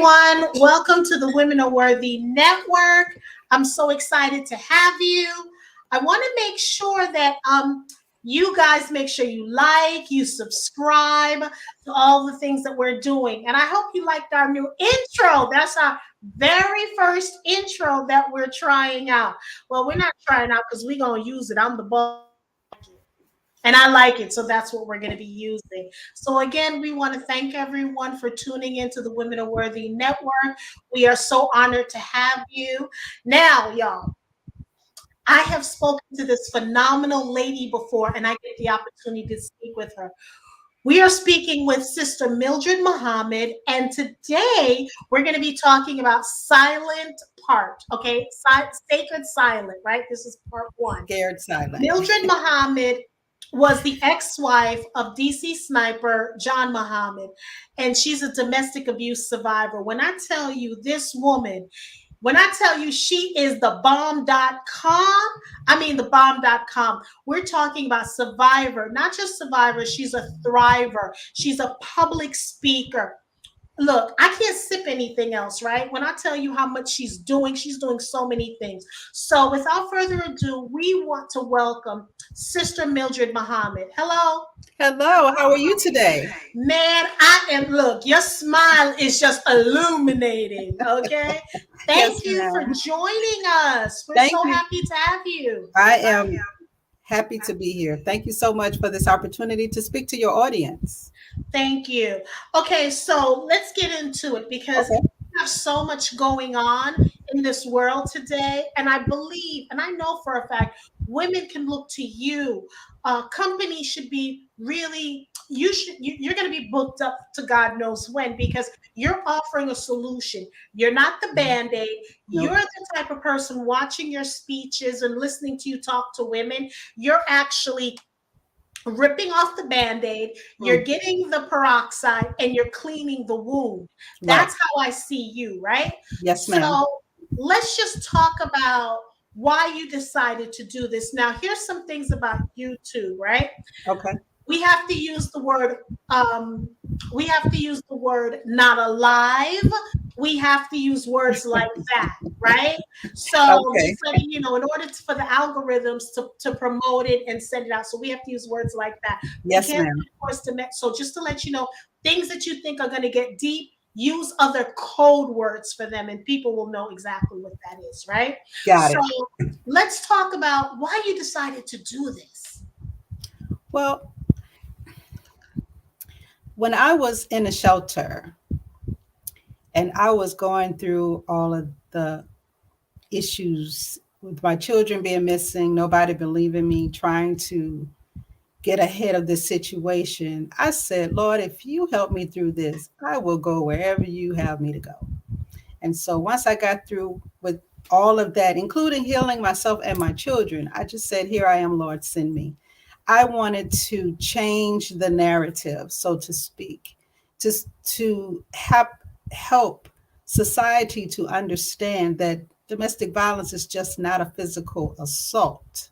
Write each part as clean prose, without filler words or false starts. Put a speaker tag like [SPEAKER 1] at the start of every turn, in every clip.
[SPEAKER 1] everyone. Welcome to the Women Are Worthy Network. I'm so excited to have you. I want to make sure that you guys make sure you like, you subscribe to all the things that we're doing. And I hope you liked our new intro. That's our very first intro that we're trying out. Well, we're not trying out because we're going to use it. I'm the boss. And I like it, so that's what we're going to be using. So again, we want to thank everyone for tuning into the Women Are Worthy Network. We are so honored to have you. Now, y'all, I have spoken to this phenomenal lady before, and I get the opportunity to speak with her. We are speaking with Sister Mildred Muhammad, and today we're going to be talking about silent part, okay? Sacred silent, right? This is part one.
[SPEAKER 2] Scared silent.
[SPEAKER 1] Mildred Muhammad was the ex-wife of DC sniper John Muhammad, and she's a domestic abuse survivor. When I tell you this woman, when I tell you she is the bomb.com, I mean the bomb.com. We're talking about survivor, not just survivor. She's a thriver. She's a public speaker. Look, I can't sip anything else, right? When I tell you how much she's doing so many things. So without further ado, we want to welcome Sister Mildred Muhammad. Hello.
[SPEAKER 2] Hello, how are you today?
[SPEAKER 1] Man, look, your smile is just illuminating, okay? Thank you for joining us. We're so happy to have you.
[SPEAKER 2] I am happy to be here. Thank you so much for this opportunity to speak to your audience.
[SPEAKER 1] Thank you. Okay, so let's get into it because we have so much going on in this world today. And I believe, and I know for a fact, women can look to you. Companies should be really, you're going to be booked up to God knows when because you're offering a solution. You're not the Band-Aid. Nope. You're the type of person watching your speeches and listening to you talk to women. You're actually ripping off the Band-Aid, you're getting the peroxide, and you're cleaning the wound. That's how I see you, right?
[SPEAKER 2] Yes, ma'am.
[SPEAKER 1] So let's just talk about why you decided to do this. Now, here's some things about you too, right?
[SPEAKER 2] Okay.
[SPEAKER 1] We have to use the word, not alive. We have to use words like that, right? So just letting you know, in order for the algorithms to promote it and send it out, so we have to use words like that.
[SPEAKER 2] Yes, ma'am.
[SPEAKER 1] So just to let you know, things that you think are going to get deep, use other code words for them, and people will know exactly what that is, right?
[SPEAKER 2] Got it.
[SPEAKER 1] So let's talk about why you decided to do this.
[SPEAKER 2] Well, when I was in a shelter and I was going through all of the issues with my children being missing, nobody believing me, trying to get ahead of this situation, I said, Lord, if you help me through this, I will go wherever you have me to go. And so once I got through with all of that, including healing myself and my children, I just said, here I am, Lord, send me. I wanted to change the narrative, so to speak, just to help society to understand that domestic violence is just not a physical assault.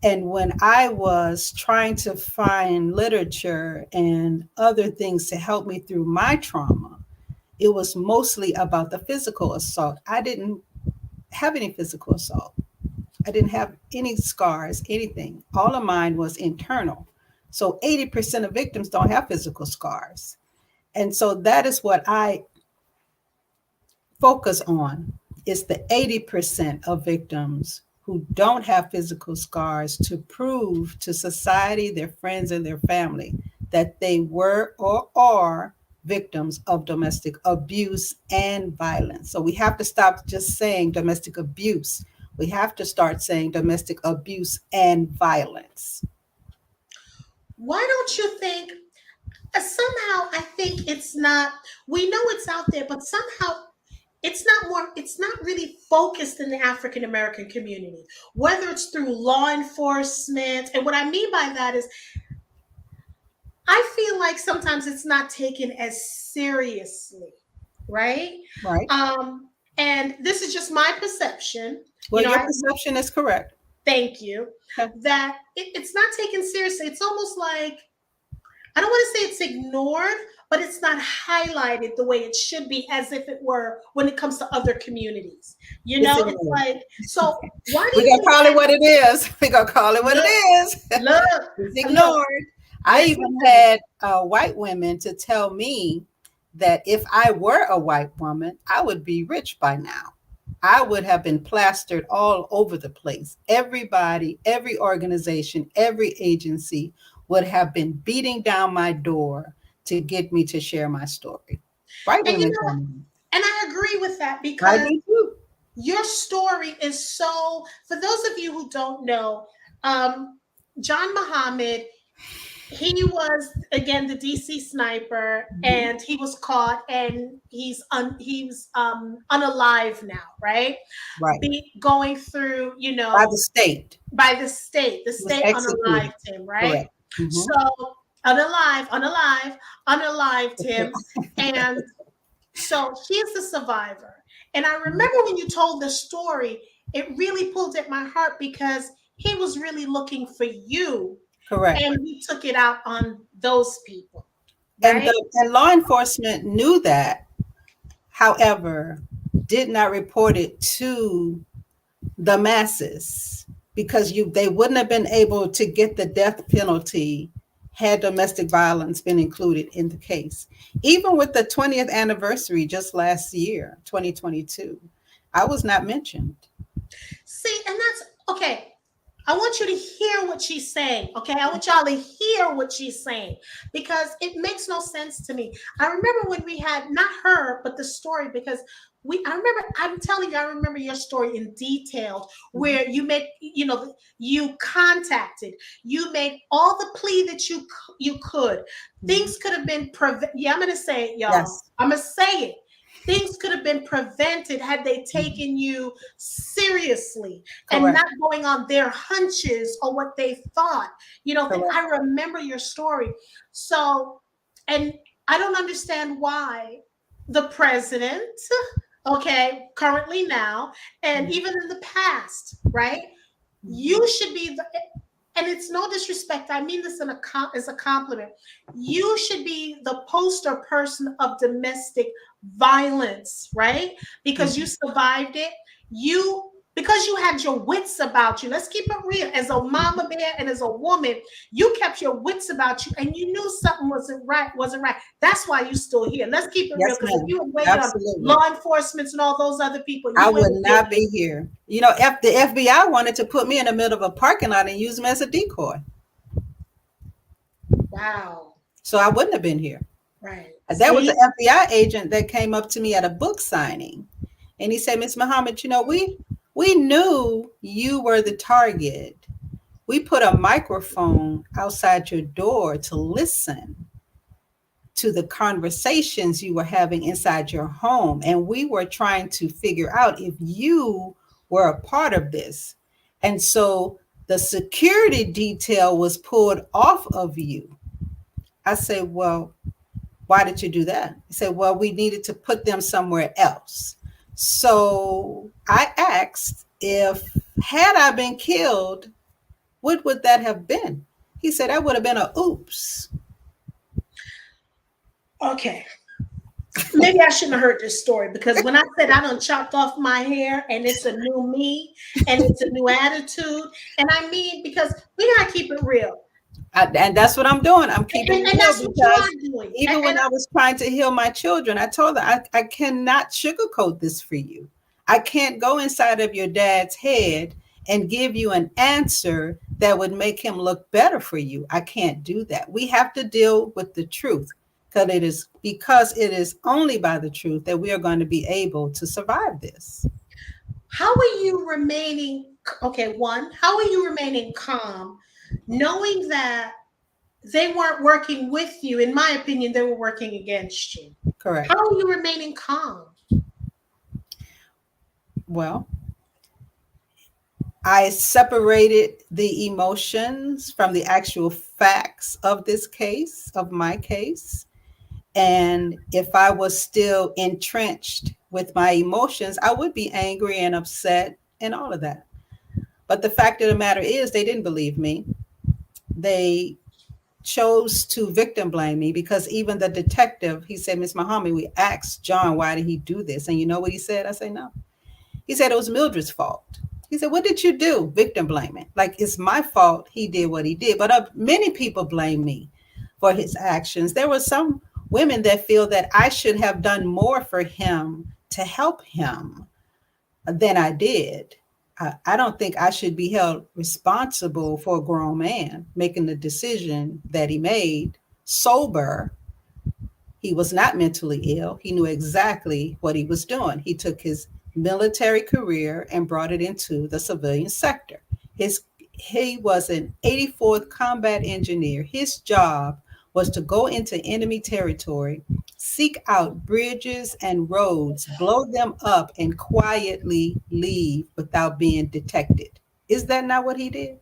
[SPEAKER 2] And when I was trying to find literature and other things to help me through my trauma, it was mostly about the physical assault. I didn't have any physical assault. I didn't have any scars, anything. All of mine was internal. So 80% of victims don't have physical scars. And so that is what I focus on, is the 80% of victims who don't have physical scars, to prove to society, their friends, and their family that they were or are victims of domestic abuse and violence. So we have to stop just saying domestic abuse. We have to start saying domestic abuse and violence.
[SPEAKER 1] Why don't you think, somehow I think it's not, we know it's out there, but somehow it's not really focused in the African American community, whether it's through law enforcement. And what I mean by that is, I feel like sometimes it's not taken as seriously, right?
[SPEAKER 2] Right.
[SPEAKER 1] And this is just my perception.
[SPEAKER 2] Well, your perception is correct.
[SPEAKER 1] Thank you. That it's not taken seriously. It's almost like, I don't want to say it's ignored, but it's not highlighted the way it should be, as if it were when it comes to other communities. You
[SPEAKER 2] It's
[SPEAKER 1] know, it's
[SPEAKER 2] ignored.
[SPEAKER 1] like, so why do
[SPEAKER 2] We're
[SPEAKER 1] you
[SPEAKER 2] gonna
[SPEAKER 1] think
[SPEAKER 2] call it
[SPEAKER 1] that?
[SPEAKER 2] what it is. We're gonna call it what it
[SPEAKER 1] Look,
[SPEAKER 2] is.
[SPEAKER 1] look,
[SPEAKER 2] It's
[SPEAKER 1] look,
[SPEAKER 2] ignored. I
[SPEAKER 1] listen
[SPEAKER 2] even
[SPEAKER 1] to me.
[SPEAKER 2] had white women to tell me that if I were a white woman, I would be rich by now. I would have been plastered all over the place. Everybody, every organization, every agency would have been beating down my door to get me to share my story. White
[SPEAKER 1] And you
[SPEAKER 2] women
[SPEAKER 1] know
[SPEAKER 2] tell
[SPEAKER 1] what?
[SPEAKER 2] me.
[SPEAKER 1] And I agree with that,
[SPEAKER 2] I
[SPEAKER 1] because
[SPEAKER 2] do too.
[SPEAKER 1] your story is so, for those of you who don't know, um, John Muhammad, he was again the DC sniper,
[SPEAKER 2] Mhm.
[SPEAKER 1] and he was caught, and he's unalive now, right?
[SPEAKER 2] Right.
[SPEAKER 1] Going through,
[SPEAKER 2] By the state.
[SPEAKER 1] by the
[SPEAKER 2] He was
[SPEAKER 1] state
[SPEAKER 2] executed.
[SPEAKER 1] unalived him, right?
[SPEAKER 2] Correct. Hmm.
[SPEAKER 1] So unalived him, and so he's the survivor. And I remember when you told the story, it really pulled at my heart, because he was really looking for you,
[SPEAKER 2] Correct.
[SPEAKER 1] and he took it out on those people,
[SPEAKER 2] And
[SPEAKER 1] right?
[SPEAKER 2] and law enforcement knew that, however, did not report it to the masses, because they wouldn't have been able to get the death penalty had domestic violence been included in the case. Even with the 20th anniversary just last year, 2022, I was not mentioned.
[SPEAKER 1] See, and that's okay. I want you to hear what she's saying. Okay. I want y'all to hear what she's saying, because it makes no sense to me. I remember when we had, not her, but the story, because I'm telling you, I remember your story in detail, where you made all the plea that you could. Things could have been yeah, I'm going to say it, y'all.
[SPEAKER 2] Yes.
[SPEAKER 1] I'm going to say it. Things could have been prevented had they taken you seriously, and
[SPEAKER 2] Correct.
[SPEAKER 1] not going on their hunches or what they thought.
[SPEAKER 2] Correct.
[SPEAKER 1] I remember your story. So, and I don't understand why the president, okay, currently now, and even in the past, right? You should be the, and it's no disrespect, I mean this as a compliment. You should be the poster person of domestic violence, right? Because you survived it. You Because you had your wits about you. Let's keep it real. As a mama bear and as a woman, you kept your wits about you, and you knew something wasn't right. That's why you're still here. Let's keep it real.
[SPEAKER 2] Yes,
[SPEAKER 1] Because if
[SPEAKER 2] ma'am.
[SPEAKER 1] you had waited on
[SPEAKER 2] Absolutely.
[SPEAKER 1] law enforcement and all those other people,
[SPEAKER 2] I
[SPEAKER 1] you
[SPEAKER 2] would
[SPEAKER 1] wouldn't have
[SPEAKER 2] not
[SPEAKER 1] been here.
[SPEAKER 2] be here. The FBI wanted to put me in the middle of a parking lot and use me as a decoy.
[SPEAKER 1] Wow.
[SPEAKER 2] So I wouldn't have been here.
[SPEAKER 1] Right.
[SPEAKER 2] There was
[SPEAKER 1] See?
[SPEAKER 2] an FBI agent that came up to me at a book signing, and he said, "Miss Muhammad, we knew you were the target. We put a microphone outside your door to listen to the conversations you were having inside your home, and we were trying to figure out if you were a part of this. And so the security detail was pulled off of you." I say, "Well, why did you do that?" He said, "Well, we needed to put them somewhere else." So I asked, if had I been killed, what would that have been? He said, "That would have been a oops."
[SPEAKER 1] Okay. Maybe I shouldn't have heard this story, because when I said I done chopped off my hair and it's a new me and it's a new attitude, and I mean, because we gotta keep it real.
[SPEAKER 2] And that's what I'm doing. I'm keeping it
[SPEAKER 1] And
[SPEAKER 2] real,
[SPEAKER 1] that's what you
[SPEAKER 2] because
[SPEAKER 1] are doing.
[SPEAKER 2] even when I was trying to heal my children, I told her, I cannot sugarcoat this for you. I can't go inside of your dad's head and give you an answer that would make him look better for you. I can't do that. We have to deal with the truth, because it is only by the truth that we are going to be able to survive this.
[SPEAKER 1] How are you remaining, okay, one, how are you remaining calm, knowing that they weren't working with you? In my opinion, they were working against you.
[SPEAKER 2] Correct.
[SPEAKER 1] How are you remaining calm?
[SPEAKER 2] Well, I separated the emotions from the actual facts of this case, of my case. And if I was still entrenched with my emotions, I would be angry and upset and all of that. But the fact of the matter is, they didn't believe me. They chose to victim blame me, because even the detective, he said, Miss Muhammad, we asked John, why did he do this? And you know what he said? I say, no. He said it was Mildred's fault. He said, what did you do? Victim blaming. Like, it's my fault he did what he did. But many people blame me for his actions. There were some women that feel that I should have done more for him to help him than I did. I don't think I should be held responsible for a grown man making the decision that he made sober. He was not mentally ill. He knew exactly what he was doing. He took his military career and brought it into the civilian sector. He was an 84th combat engineer. His job was to go into enemy territory, seek out bridges and roads, blow them up, and quietly leave without being detected. Is that not what he did?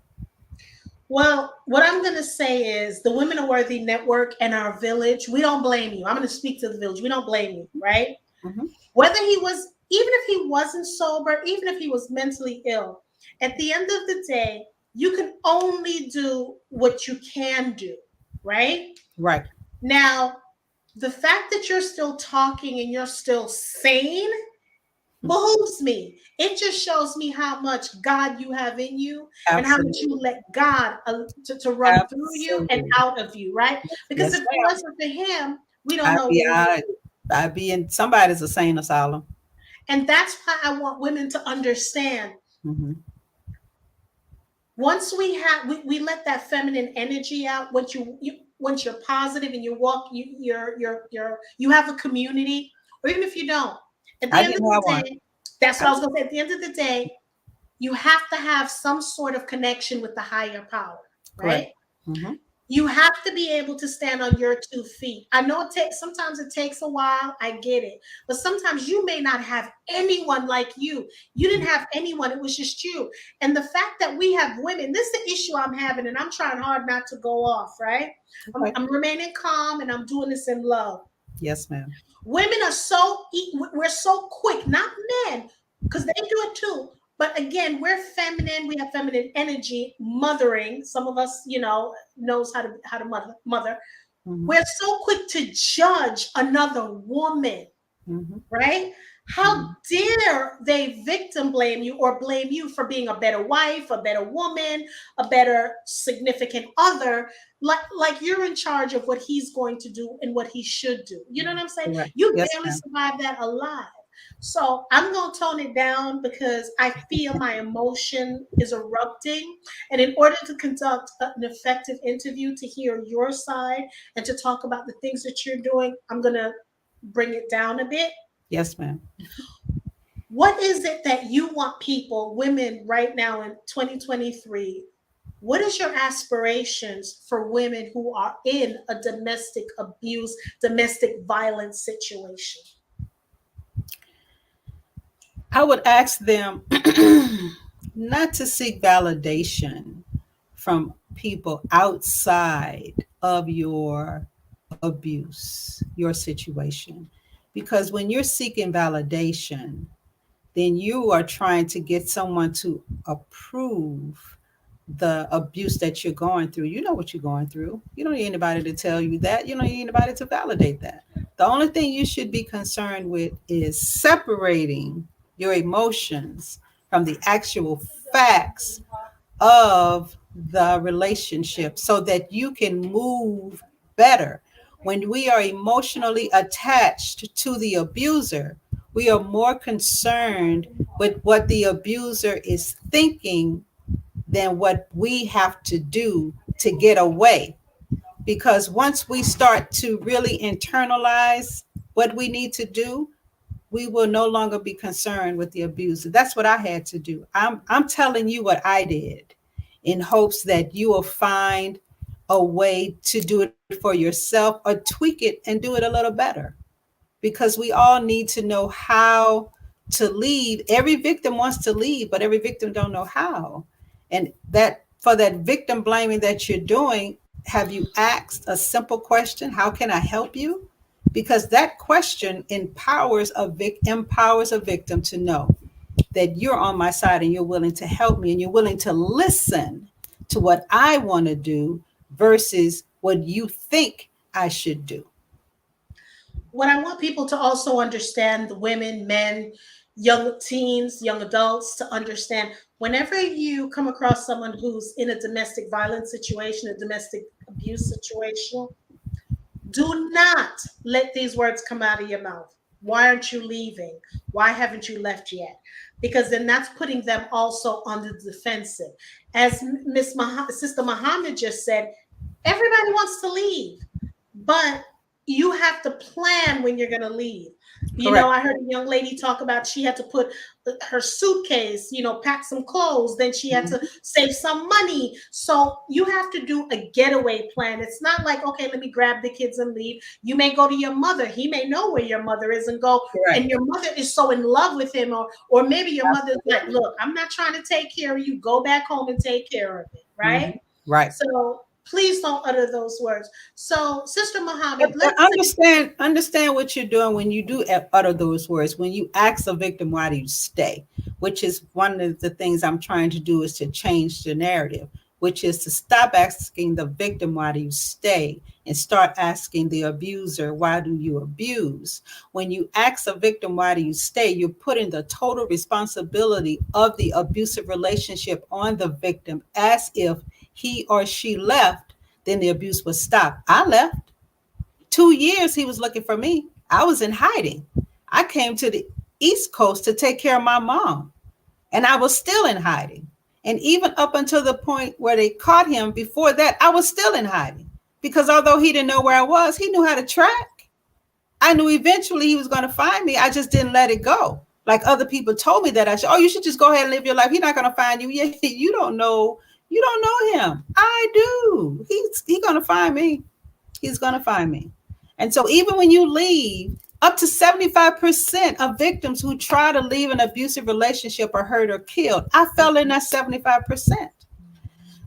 [SPEAKER 1] Well, what I'm going to say is the Women Are Worthy Network and our village, we don't blame you. I'm going to speak to the village. We don't blame you, right?
[SPEAKER 2] Mm-hmm.
[SPEAKER 1] Whether he was, even if he wasn't sober, even if he was mentally ill, at the end of the day, you can only do what you can do, right?
[SPEAKER 2] Right.
[SPEAKER 1] Now, the fact that you're still talking and you're still sane behooves me. It just shows me how much God you have in you and how much you let God to run through you and out of you, right? Because
[SPEAKER 2] Yes,
[SPEAKER 1] if it wasn't for him, we don't know.
[SPEAKER 2] I'd be in somebody's insane asylum.
[SPEAKER 1] And that's why I want women to understand.
[SPEAKER 2] Mm-hmm.
[SPEAKER 1] Once we let that feminine energy out, once you're positive and you walk, you have a community, or even if you don't, at the end of the day, that's what I was going to say. At the end of the day, you have to have some sort of connection with the higher power, right?
[SPEAKER 2] Mm-hmm.
[SPEAKER 1] You have to be able to stand on your 2 feet. I know sometimes it takes a while. I get it. But sometimes you may not have anyone like you. You didn't have anyone. It was just you. And the fact that we have women, this is the issue I'm having, and I'm trying hard not to go off, right? Okay. I'm remaining calm, and I'm doing this in love.
[SPEAKER 2] Yes, ma'am.
[SPEAKER 1] Women are we're so quick, not men, because they do it too. But again, we're feminine. We have feminine energy, mothering. Some of us, knows how to mother. Mm-hmm. We're so quick to judge another woman, mm-hmm. right? How dare they victim blame you or blame you for being a better wife, a better woman, a better significant other, like you're in charge of what he's going to do and what he should do. You know what I'm saying? Right. You barely survived that alive. So I'm going to tone it down because I feel my emotion is erupting. And in order to conduct an effective interview, to hear your side and to talk about the things that you're doing, I'm going to bring it down a bit.
[SPEAKER 2] Yes, ma'am.
[SPEAKER 1] What is it that you want people, women right now in 2023, what is your aspirations for women who are in a domestic abuse, domestic violence situation?
[SPEAKER 2] I would ask them not to seek validation from people outside of your abuse, your situation. Because when you're seeking validation, then you are trying to get someone to approve the abuse that you're going through. You know what you're going through. You don't need anybody to tell you that. You don't need anybody to validate that. The only thing you should be concerned with is separating your emotions from the actual facts of the relationship so that you can move better. When we are emotionally attached to the abuser, we are more concerned with what the abuser is thinking than what we have to do to get away. Because once we start to really internalize what we need to do, we will no longer be concerned with the abuser. That's what I had to do. I'm telling you what I did in hopes that you will find a way to do it for yourself or tweak it and do it a little better. Because we all need to know how to leave. Every victim wants to leave, but every victim don't know how. And that for that victim blaming that you're doing, have you asked a simple question? How can I help you? Because that question empowers a victim to know that you're on my side and you're willing to help me and you're willing to listen to what I want to do versus what you think I should do.
[SPEAKER 1] What I want people to also understand, the women, men, young teens, young adults, to understand, whenever you come across someone who's in a domestic violence situation, a domestic abuse situation, do not let these words come out of your mouth. Why aren't you leaving? Why haven't you left yet? Because then that's putting them also on the defensive. As Sister Muhammad just said, everybody wants to leave, but you have to plan when you're going to leave. You
[SPEAKER 2] Correct.
[SPEAKER 1] know, I heard a young lady talk about she had to put her suitcase, pack some clothes, then she had to save some money. So you have to do a getaway plan. It's not like, okay, let me grab the kids and leave. You may go to your mother. He may know where your mother is and go.
[SPEAKER 2] Correct.
[SPEAKER 1] And your mother is so in love with him, or maybe your mother's like, look, I'm not trying to take care of you. Go back home and take care of it. Right.
[SPEAKER 2] Right.
[SPEAKER 1] So please don't utter those words. So, Sister Muhammad,
[SPEAKER 2] understand what you're doing when you do utter those words. When you ask a victim, why do you stay? Which is one of the things I'm trying to do, is to change the narrative, which is to stop asking the victim, why do you stay? And start asking the abuser, why do you abuse? When you ask a victim, why do you stay? You're putting the total responsibility of the abusive relationship on the victim, as if he or she left, then the abuse would stop. I left. 2 years he was looking for me. I was in hiding. I came to the East Coast to take care of my mom, and I was still in hiding. And even up until the point where they caught him, before that, I was still in hiding, because although he didn't know where I was, he knew how to track. I knew eventually he was going to find me. I just didn't let it go. Like other people told me that I should, you should just go ahead and live your life. He's not going to find you. Yeah, you don't know him. I do. He's going to find me. He's going to find me. And so even when you leave, up to 75% of victims who try to leave an abusive relationship are hurt or killed. I fell in that 75%.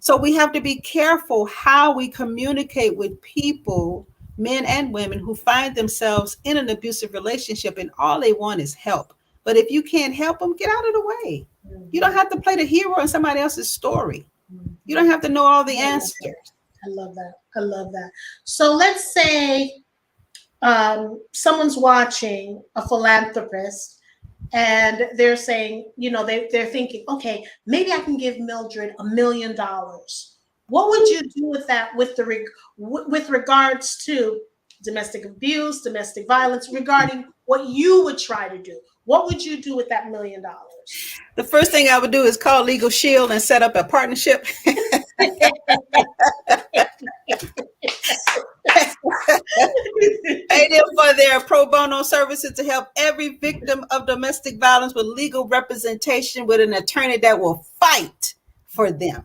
[SPEAKER 2] So we have to be careful how we communicate with people, men and women, who find themselves in an abusive relationship and all they want is help. But if you can't help them, get out of the way. You don't have to play the hero in somebody else's story. You don't have to know all the answers.
[SPEAKER 1] I love that. I love that. So let's say someone's watching, a philanthropist, and they're saying, they're thinking, okay, maybe I can give Mildred $1 million. What would you do with that, with regards to domestic abuse, domestic violence, regarding what you would try to do? What would you do with that $1 million?
[SPEAKER 2] The first thing I would do is call Legal Shield and set up a partnership. Pay them for their pro bono services to help every victim of domestic violence with legal representation, with an attorney that will fight for them.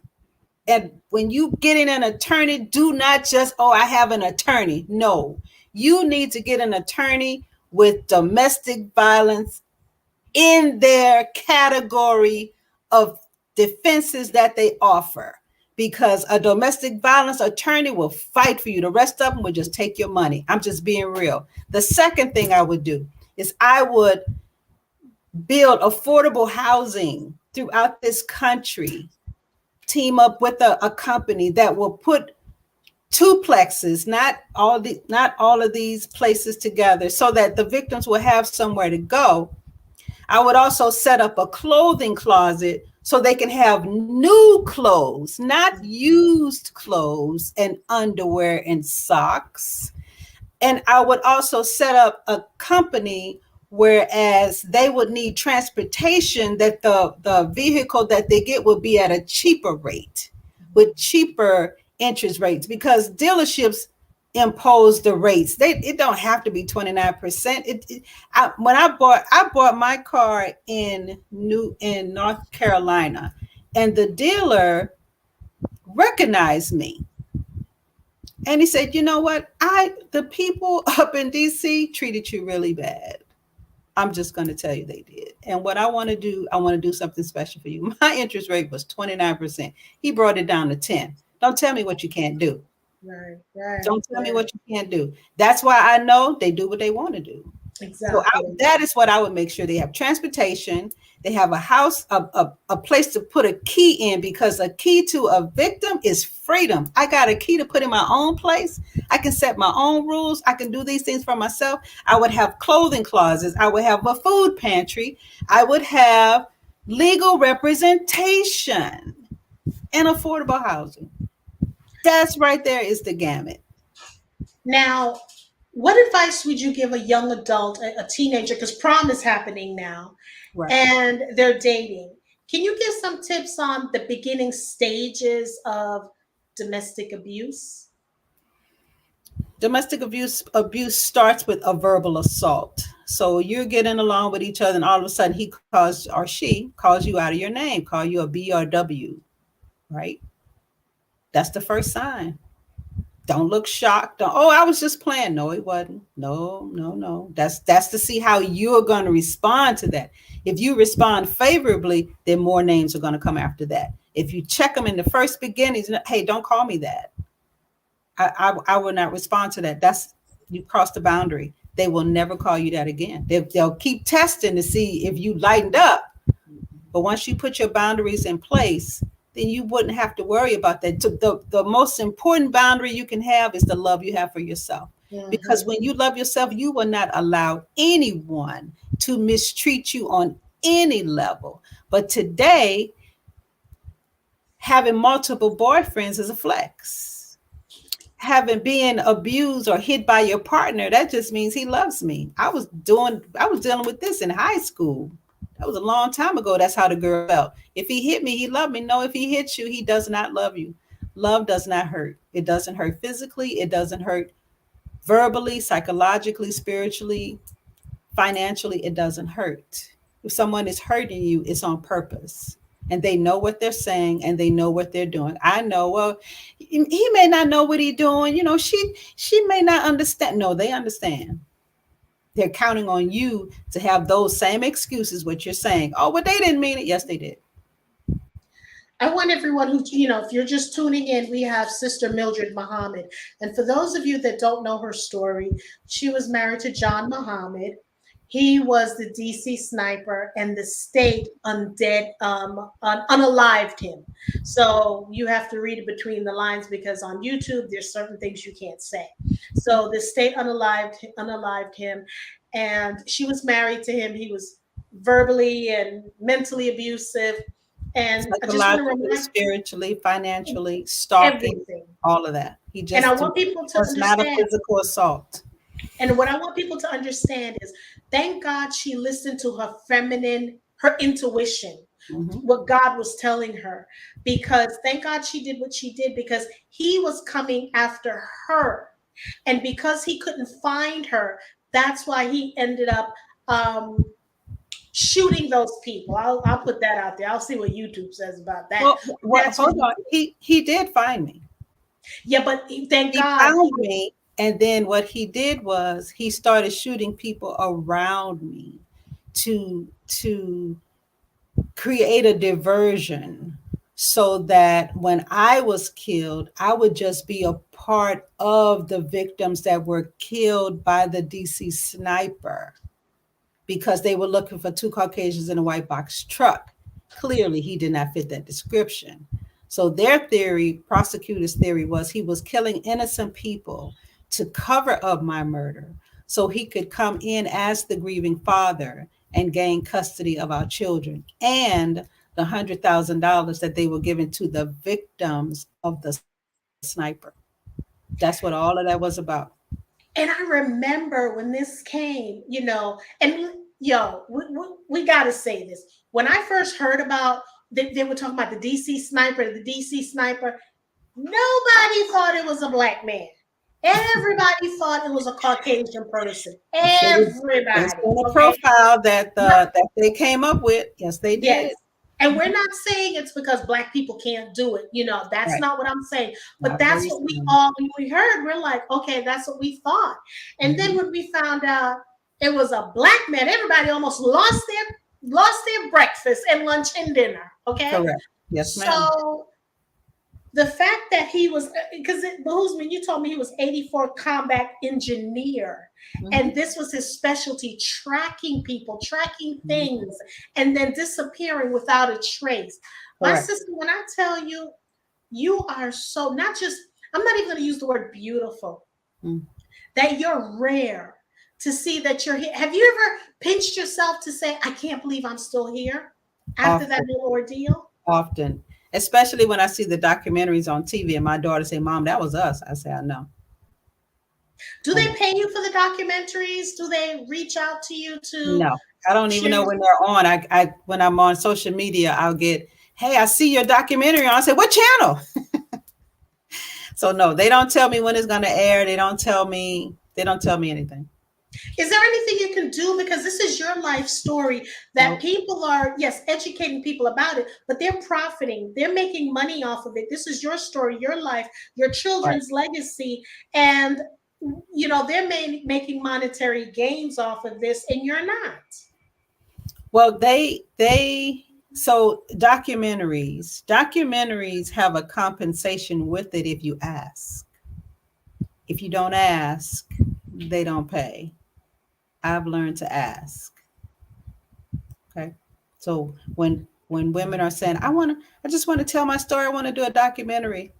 [SPEAKER 2] And when you get in an attorney, do not just, I have an attorney. No, you need to get an attorney with domestic violence in their category of defenses that they offer, because a domestic violence attorney will fight for you. The rest of them will just take your money. I'm just being real. The second thing I would do is I would build affordable housing throughout this country, team up with a company that will put duplexes, not all of these places together, so that the victims will have somewhere to go. I would also set up a clothing closet so they can have new clothes, not used clothes and underwear and socks. And I would also set up a company, whereas they would need transportation, that the vehicle that they get would be at a cheaper rate, with cheaper interest rates, because dealerships impose the rates. It don't have to be 29%. When I bought my car in North Carolina, and the dealer recognized me, and he said, you know what, the people up in DC treated you really bad. I'm just going to tell you they did. And what I want to do something special for you. My interest rate was 29%. He brought it down to 10. Don't tell me what you can't do.
[SPEAKER 1] Right.
[SPEAKER 2] Don't tell me what you can't do. That's why I know they do what they want to do. So
[SPEAKER 1] Exactly.
[SPEAKER 2] that is what I would make sure they have: transportation, they have a house, a place to put a key in, because a key to a victim is freedom. I got a key to put in my own place. I can set my own rules. I can do these things for myself. I would have clothing closets. I would have a food pantry. I would have legal representation and affordable housing. That's right there is the gamut.
[SPEAKER 1] Now, what advice would you give a young adult, a teenager, because prom is happening now,
[SPEAKER 2] Right.
[SPEAKER 1] and they're dating? Can you give some tips on the beginning stages of domestic abuse?
[SPEAKER 2] Domestic abuse starts with a verbal assault. So you're getting along with each other, and all of a sudden he calls, or she calls, you out of your name, call you a B or W, right? That's the first sign. Don't look shocked. Don't, oh, I was just playing. No, it wasn't. No, no, no. That's to see how you're going to respond to that. If you respond favorably, then more names are going to come after that. If you check them in the first beginnings, hey, don't call me that. I will not respond to that. That's, you crossed the boundary. They will never call you that again. They'll keep testing to see if you lightened up. But once you put your boundaries in place, then you wouldn't have to worry about that. The most important boundary you can have is the love you have for yourself. Because
[SPEAKER 1] Mm-hmm.
[SPEAKER 2] when you love yourself, you will not allow anyone to mistreat you on any level. But today, having multiple boyfriends is a flex. Having been abused or hit by your partner, that just means he loves me. I was dealing with this in high school. That was a long time ago. That's how the girl felt. If he hit me, he loved me. No, if he hits you, he does not love you. Love does not hurt. It doesn't hurt physically. It doesn't hurt verbally, psychologically, spiritually, financially. It doesn't hurt. If someone is hurting you, it's on purpose. And they know what they're saying, and they know what they're doing. I know, well, he may not know what he's doing. You know, she may not understand. No, they understand. They're counting on you to have those same excuses, what you're saying. Oh, but they didn't mean it. Yes, they did.
[SPEAKER 1] I want everyone who, if you're just tuning in, we have Sister Mildred Muhammad. And for those of you that don't know her story, she was married to John Muhammad. He was the DC sniper, and the state unalived him. So you have to read it between the lines, because on YouTube, there's certain things you can't say. So the state unalived him, and she was married to him. He was verbally and mentally abusive. And I just want to
[SPEAKER 2] Psychologically,
[SPEAKER 1] remind
[SPEAKER 2] spiritually, financially, stalking,
[SPEAKER 1] everything.
[SPEAKER 2] all of that. He
[SPEAKER 1] And I
[SPEAKER 2] just
[SPEAKER 1] want people to
[SPEAKER 2] was not a
[SPEAKER 1] understand.
[SPEAKER 2] physical assault.
[SPEAKER 1] And what I want people to understand is, thank God she listened to her intuition,
[SPEAKER 2] Mhm.
[SPEAKER 1] what God was telling her. Because thank God she did what she did, because he was coming after her. And because he couldn't find her, that's why he ended up um, shooting those people. I'll put that out there. I'll see what YouTube says about that.
[SPEAKER 2] Well,
[SPEAKER 1] That's what
[SPEAKER 2] hold on. He did find me.
[SPEAKER 1] yeah, but thank
[SPEAKER 2] He
[SPEAKER 1] God
[SPEAKER 2] found me, and then what he did was he started shooting people around me to create a diversion, so that when I was killed, I would just be a part of the victims that were killed by the DC sniper, because they were looking for two Caucasians in a white box truck. Clearly, he did not fit that description. So their theory, prosecutors' theory, was he was killing innocent people to cover up my murder, so he could come in as the grieving father and gain custody of our children, and the $100,000 that they were giving to the victims of the sniper. That's what all of that was about.
[SPEAKER 1] And I remember when this came, and we got to say this. When I first heard about, they were talking about the DC sniper, nobody thought it was a black man. Everybody thought it was a Caucasian person.
[SPEAKER 2] Based
[SPEAKER 1] Everybody.
[SPEAKER 2] on the
[SPEAKER 1] Okay.
[SPEAKER 2] profile that they came up with, yes, they
[SPEAKER 1] Yes.
[SPEAKER 2] did.
[SPEAKER 1] And we're not saying it's because black people can't do it. That's
[SPEAKER 2] Right.
[SPEAKER 1] not what I'm saying. But
[SPEAKER 2] Not
[SPEAKER 1] that's
[SPEAKER 2] very
[SPEAKER 1] what
[SPEAKER 2] soon.
[SPEAKER 1] when we heard, we're like, okay, that's what we thought. And then
[SPEAKER 2] Mhm.
[SPEAKER 1] when we found out it was a black man, everybody almost lost their breakfast and lunch and dinner. Okay.
[SPEAKER 2] Correct. Yes, ma'am.
[SPEAKER 1] So the fact that he was, because it behooves me, you told me he was 84 combat engineer, and
[SPEAKER 2] Mhm.
[SPEAKER 1] this was his specialty, tracking people, tracking
[SPEAKER 2] Mhm.
[SPEAKER 1] things, and then disappearing without a trace. My
[SPEAKER 2] Correct.
[SPEAKER 1] sister, when I tell you, you are so, not just, I'm not even going to use the word beautiful,
[SPEAKER 2] Mm.
[SPEAKER 1] that you're rare to see that you're here. Have you ever pinched yourself to say, I can't believe I'm still here after that
[SPEAKER 2] Often,
[SPEAKER 1] little ordeal?
[SPEAKER 2] often, especially when I see the documentaries on TV and my daughter say, "Mom, that was us." I say, "I know."
[SPEAKER 1] Do
[SPEAKER 2] I
[SPEAKER 1] they
[SPEAKER 2] know.
[SPEAKER 1] pay you for the documentaries? Do they reach out to you to
[SPEAKER 2] No, I don't even
[SPEAKER 1] share?
[SPEAKER 2] know when they're on. I when I'm on social media, I'll get, "Hey, I see your documentary." I say, "What channel?" So no, they don't tell me when it's going to air. They don't tell me. They don't tell me anything.
[SPEAKER 1] Is there anything you can do? Because this is your life story that
[SPEAKER 2] Nope.
[SPEAKER 1] people are, yes, educating people about it, but they're profiting. They're making money off of it. This is your story, your life, your
[SPEAKER 2] Right.
[SPEAKER 1] children's legacy. And, they're making monetary gains off of this, and you're not.
[SPEAKER 2] Well, they so documentaries have a compensation with it if you ask. If you don't ask, they don't pay. I've learned to ask. Okay. So when women are saying, I just want to tell my story, I want to do a documentary,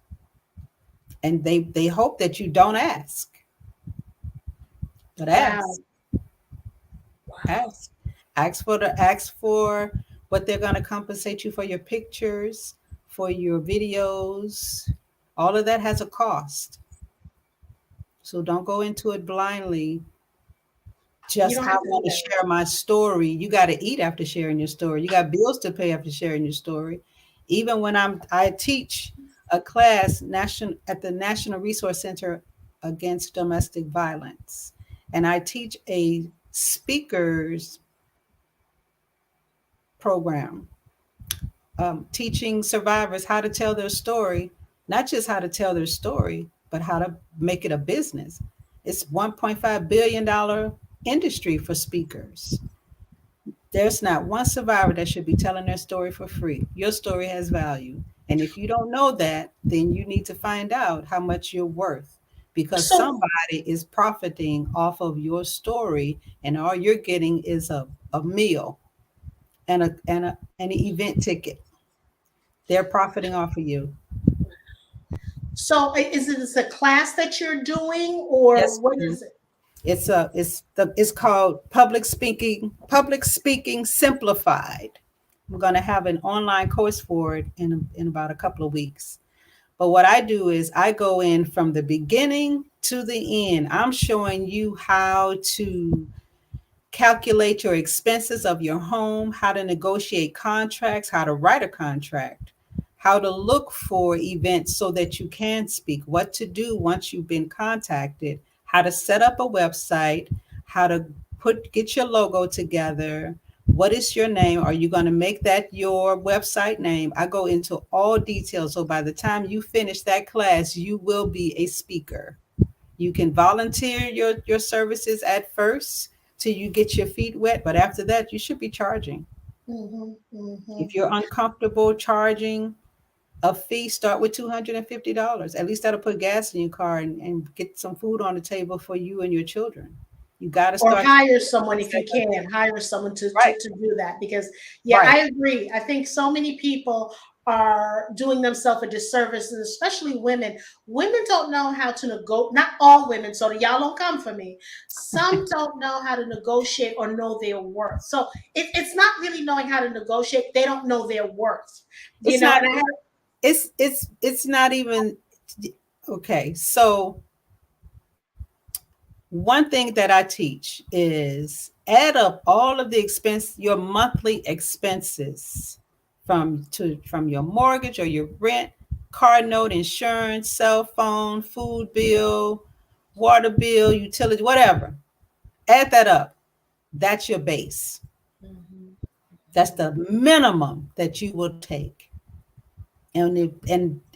[SPEAKER 2] and they hope that you don't ask. But
[SPEAKER 1] Wow.
[SPEAKER 2] ask. Ask. Ask for what they're going to compensate you for your pictures, for your videos. All of that has a cost. So don't go into it blindly.
[SPEAKER 1] You
[SPEAKER 2] Just
[SPEAKER 1] don't
[SPEAKER 2] I
[SPEAKER 1] have to do
[SPEAKER 2] want to
[SPEAKER 1] that.
[SPEAKER 2] share my story. You got to eat after sharing your story. You got bills to pay after sharing your story. Even when I teach a class at the National Resource Center against domestic violence, and I teach a speakers program, teaching survivors how to tell their story, not just how to tell their story, but how to make it a business. It's $1.5 billion industry for speakers. There's not one survivor that should be telling their story for free. Your story has value. And if you don't know that, then you need to find out how much you're worth, because
[SPEAKER 1] So,
[SPEAKER 2] somebody is profiting off of your story, and all you're getting is a meal and an event ticket. They're profiting off of you.
[SPEAKER 1] is it a class that you're doing, or
[SPEAKER 2] Yes,
[SPEAKER 1] what
[SPEAKER 2] ma'am.
[SPEAKER 1] is it?
[SPEAKER 2] It's called Public Speaking Simplified. I'm going to have an online course for it in about a couple of weeks. But what I do is I go in from the beginning to the end. I'm showing you how to calculate your expenses of your home, how to negotiate contracts, how to write a contract, how to look for events so that you can speak, what to do once you've been contacted, how to set up a website, how to get your logo together. What is your name? Are you going to make that your website name? I go into all details. So by the time you finish that class, you will be a speaker. You can volunteer your services at first till you get your feet wet, but after that, you should be charging.
[SPEAKER 1] Hmm. Hmm.
[SPEAKER 2] If you're uncomfortable charging a fee, start with $250. At least that'll put gas in your car and get some food on the table for you and your children. You got to
[SPEAKER 1] Or
[SPEAKER 2] start.
[SPEAKER 1] hire someone if you can, hire someone to,
[SPEAKER 2] Right,
[SPEAKER 1] to do that. Because, yeah,
[SPEAKER 2] right.
[SPEAKER 1] I agree. I think so many people are doing themselves a disservice, and especially women. Women don't know how to negotiate. Not all women, so y'all don't come for me. Some don't know how to negotiate or know their worth. So it's not really knowing how to negotiate. They don't know their worth.
[SPEAKER 2] It's not.
[SPEAKER 1] And I have,
[SPEAKER 2] It's not even okay. So one thing that I teach is add up all of the your monthly expenses from your mortgage or your rent, car note, insurance, cell phone, food bill, water bill, utility, whatever. Add that up. That's your base.
[SPEAKER 1] Mhm,
[SPEAKER 2] That's the minimum that you will take. And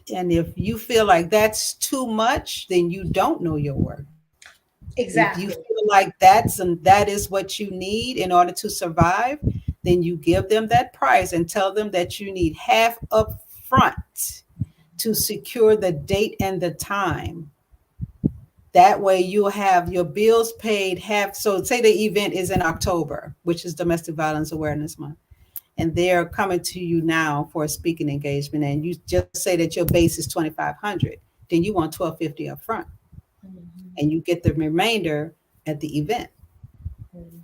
[SPEAKER 2] if you feel like that's too much, then you don't know your worth. If you
[SPEAKER 1] exactly.
[SPEAKER 2] feel like that is what you need in order to survive, then you give them that price and tell them that you need half up front. to secure the date and the time. That way you'll have your bills paid. So say the event is in October, which is Domestic Violence Awareness Month, and they're coming to you now for a speaking engagement, and you just say that your base is 2,500, then you want 1,250 up front, and you get the remainder at the event.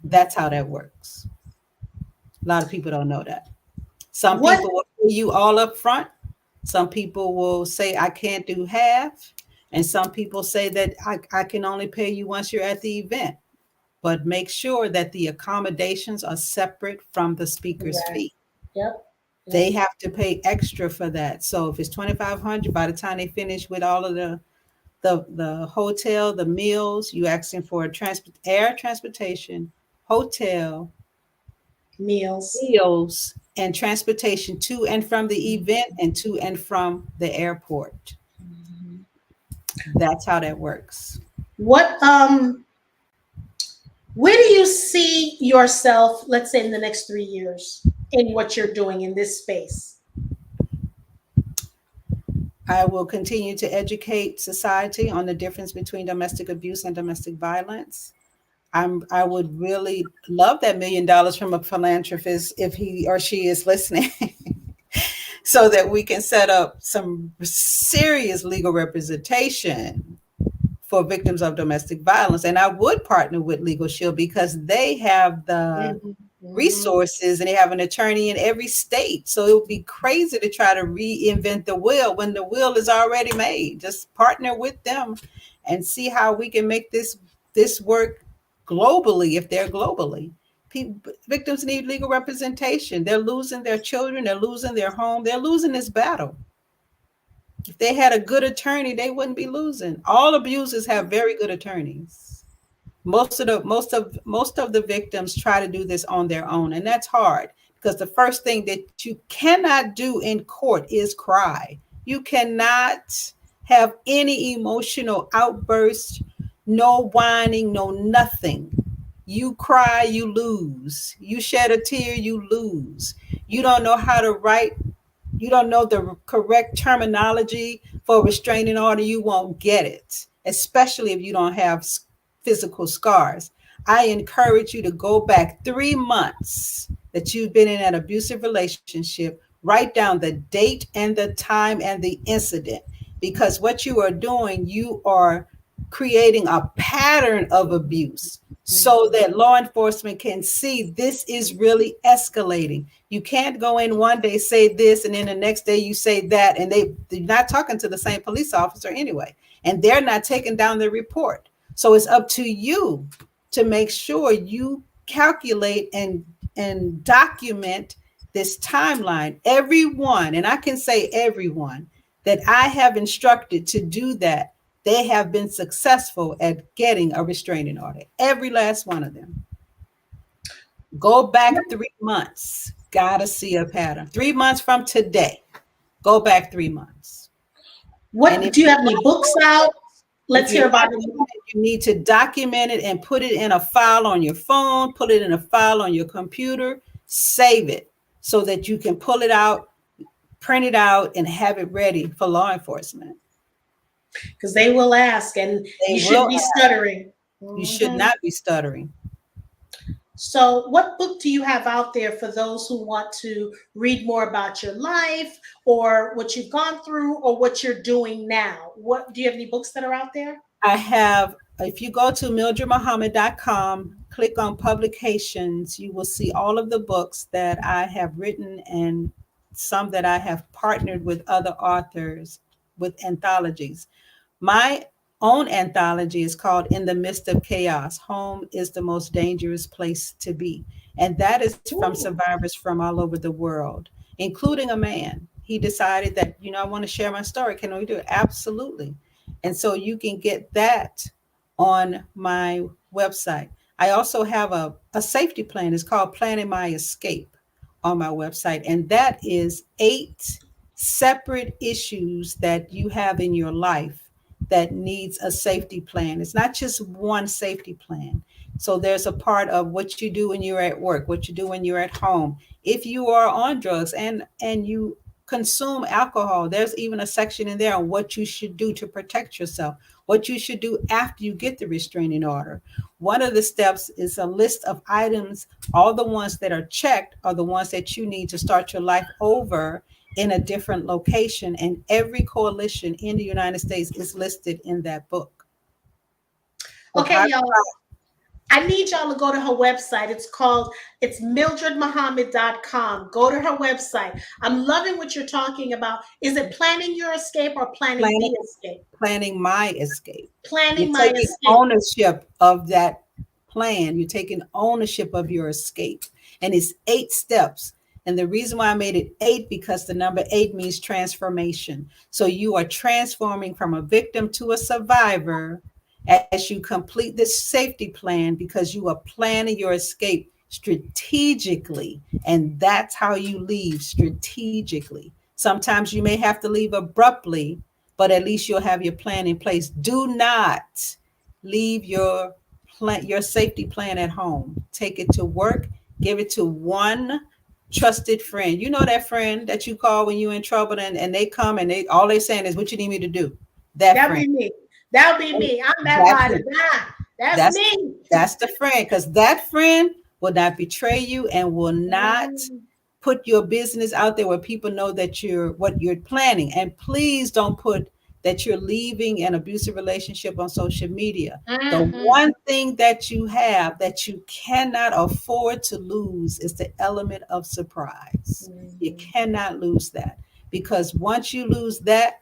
[SPEAKER 2] That's how that works. A lot of people don't know that. Some people will pay you all up front. Some people will say, I can't do half. And some people say that I can only pay you once you're at the event. But make sure that the accommodations are separate from the speaker's fee.
[SPEAKER 1] Yep.
[SPEAKER 2] They have to pay extra for that. So if it's 2,500, by the time they finish with all of the hotel, the meals, you asking for air transportation, hotel, meals, and transportation to and from the event and to and from the airport. That's how that works.
[SPEAKER 1] Where do you see yourself, let's say in the next 3 years, in what you're doing in this space?
[SPEAKER 2] I will continue to educate society on the difference between domestic abuse and domestic violence. I would really love that $1 million from a philanthropist if he or she is listening, so that we can set up some serious legal representation for victims of domestic violence. And I would partner with Legal Shield because they have the resources and they have an attorney in every state. So it would be crazy to try to reinvent the wheel when the wheel is already made. Just partner with them and see how we can make this work globally, if they're globally. Victims need legal representation. They're losing their children, they're losing their home, they're losing this battle. If they had a good attorney, they wouldn't be losing. All abusers have very good attorneys. Most of the victims try to do this on their own, and that's hard because the first thing that you cannot do in court is cry. You cannot have any emotional outbursts, no whining, no nothing. You cry, you lose. You shed a tear, you lose. You don't know how to write. You don't know the correct terminology for a restraining order, you won't get it, especially if you don't have physical scars. I encourage you to go back 3 months that you've been in an abusive relationship, write down the date and the time and the incident, because what you are doing, you are creating a pattern of abuse so that law enforcement can see this is really escalating. You can't go in one day, say this, and then the next day you say that, and they're not talking to the same police officer anyway, and they're not taking down the report. So it's up to you to make sure you calculate and document this timeline. Everyone, and I can say everyone that I have instructed to do that, they have been successful at getting a restraining order. Every last one of them. Go back 3 months. Gotta see a pattern. 3 months from today. Go back 3 months.
[SPEAKER 1] Do you have any books out? Let's hear about it.
[SPEAKER 2] You need to document it and put it in a file on your phone, put it in a file on your computer, save it so that you can pull it out, print it out, and have it ready for law enforcement.
[SPEAKER 1] Because they will ask, and you shouldn't be stuttering.
[SPEAKER 2] You should not be stuttering.
[SPEAKER 1] So what book do you have out there for those who want to read more about your life or what you've gone through or what you're doing now? Do you have any books that are out there?
[SPEAKER 2] I have, if you go to mildredmuhammad.com, click on publications, you will see all of the books that I have written and some that I have partnered with other authors with anthologies. My own anthology is called In the Midst of Chaos. Home is the most dangerous place to be. And that is from survivors from all over the world, including a man. He decided that, I want to share my story. Can we do it? Absolutely. And so you can get that on my website. I also have a safety plan. It's called Planning My Escape on my website. And that is 8 separate issues that you have in your life that needs a safety plan. It's not just one safety plan. So there's a part of what you do when you're at work, what you do when you're at home. If you are on drugs and you consume alcohol, there's even a section in there on what you should do to protect yourself, what you should do after you get the restraining order. One of the steps is a list of items. All the ones that are checked are the ones that you need to start your life over in a different location. And every coalition in the United States is listed in that book.
[SPEAKER 1] Okay, y'all. I need y'all to go to her website. It's mildredmuhammad.com. Go to her website. I'm loving what you're talking about. Is it planning your escape or planning the escape?
[SPEAKER 2] Planning my escape.
[SPEAKER 1] Planning
[SPEAKER 2] You're
[SPEAKER 1] my
[SPEAKER 2] taking
[SPEAKER 1] escape.
[SPEAKER 2] ownership of that plan. You're taking ownership of your escape. And it's 8 steps. And the reason why I made it 8, because the number 8 means transformation. So you are transforming from a victim to a survivor as you complete this safety plan, because you are planning your escape strategically. And that's how you leave, strategically. Sometimes you may have to leave abruptly, but at least you'll have your plan in place. Do not leave your safety plan at home. Take it to work. Give it to one trusted friend. You know that friend that you call when you're in trouble, and they come and all they're saying is, what you need me to do? That'll
[SPEAKER 1] be me. That'll be me. I'm that ride or die. That's me.
[SPEAKER 2] That's the friend, because that friend will not betray you and will not put your business out there where people know that what you're planning. And please don't put that you're leaving an abusive relationship on social media. The one thing that you have that you cannot afford to lose is the element of surprise. You cannot lose that, because once you lose that,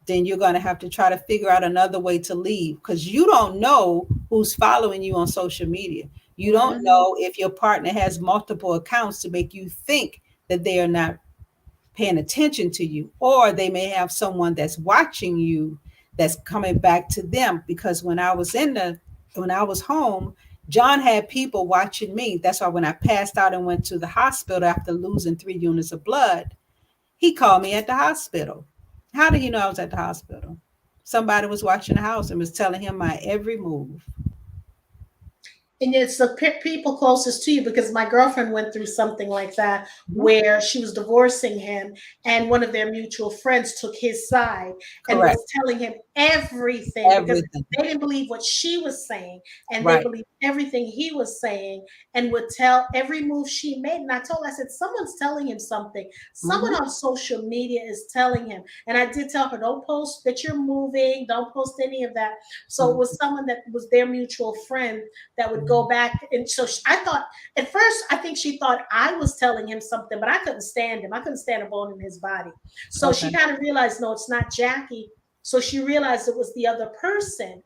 [SPEAKER 2] then you're going to have to try to figure out another way to leave, because you don't know who's following you on social media. You don't know if your partner has multiple accounts to make you think that they are not paying attention to you, or they may have someone that's watching you that's coming back to them. Because when I was home, John had people watching me. That's why when I passed out and went to the hospital after losing 3 units of blood, he called me at the hospital. How do you know I was at the hospital? Somebody was watching the house and was telling him my every move.
[SPEAKER 1] And it's the people closest to you, because my girlfriend went through something like that, where she was divorcing him, and one of their mutual friends took his side and was telling him everything, because they didn't believe what she was saying, and they believed everything he was saying, and would tell every move she made. And I said, someone's telling him something. Someone on social media is telling him. And I did tell her, don't post that you're moving, don't post any of that. So it was someone that was their mutual friend that would go back. And so I thought, at first, I think she thought I was telling him something, but I couldn't stand him. I couldn't stand a bone in his body. So she kind of realized, no, it's not Jackie. So she realized it was the other person,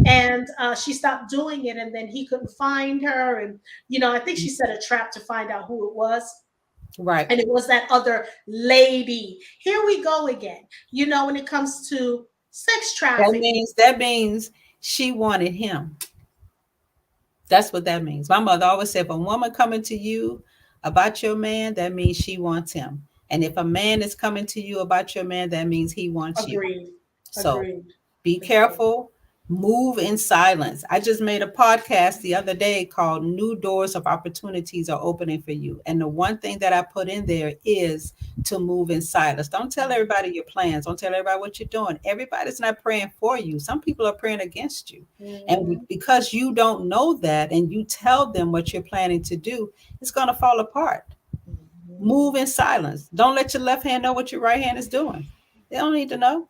[SPEAKER 1] and she stopped doing it. And then he couldn't find her. And, I think she set a trap to find out who it was.
[SPEAKER 2] Right.
[SPEAKER 1] And it was that other lady. Here we go again. When it comes to sex trafficking.
[SPEAKER 2] That means she wanted him. That's what that means. My mother always said, if a woman coming to you about your man, that means she wants him. And if a man is coming to you about your man, that means he wants you. So be careful. Move in silence. I just made a podcast the other day called New Doors of Opportunities Are Opening for You. And the one thing that I put in there is to move in silence. Don't tell everybody your plans. Don't tell everybody what you're doing. Everybody's not praying for you. Some people are praying against you. And because you don't know that and you tell them what you're planning to do, it's going to fall apart. Move in silence. Don't let your left hand know what your right hand is doing. They don't need to know.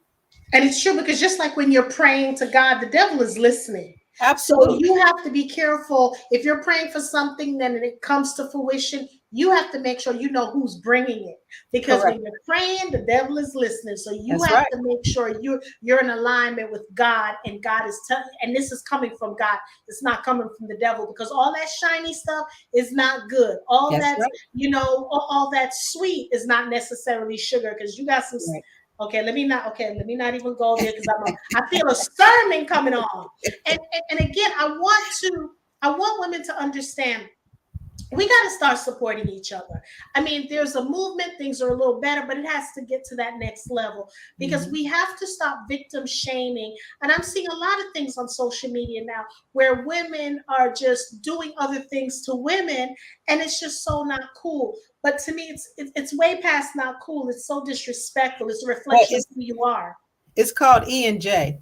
[SPEAKER 1] And it's true, because just like when you're praying to God, the devil is listening.
[SPEAKER 2] Absolutely.
[SPEAKER 1] So you have to be careful. If you're praying for something, then it comes to fruition, you have to make sure you know who's bringing it. Because when you're praying, the devil is listening. So you have to make sure you're in alignment with God, and God is telling, and this is coming from God. It's not coming from the devil, because all that shiny stuff is not good. All all that sweet is not necessarily sugar, because you got some. Okay, let me not even go there, because I feel a sermon coming on. And again, I want women to understand, we got to start supporting each other. I mean, there's a movement, things are a little better, but it has to get to that next level because we have to stop victim shaming. And I'm seeing a lot of things on social media now where women are just doing other things to women, and it's just so not cool. But to me, it's way past not cool. It's so disrespectful. It's a
[SPEAKER 2] Well,
[SPEAKER 1] reflection of who you are.
[SPEAKER 2] it's called E&J,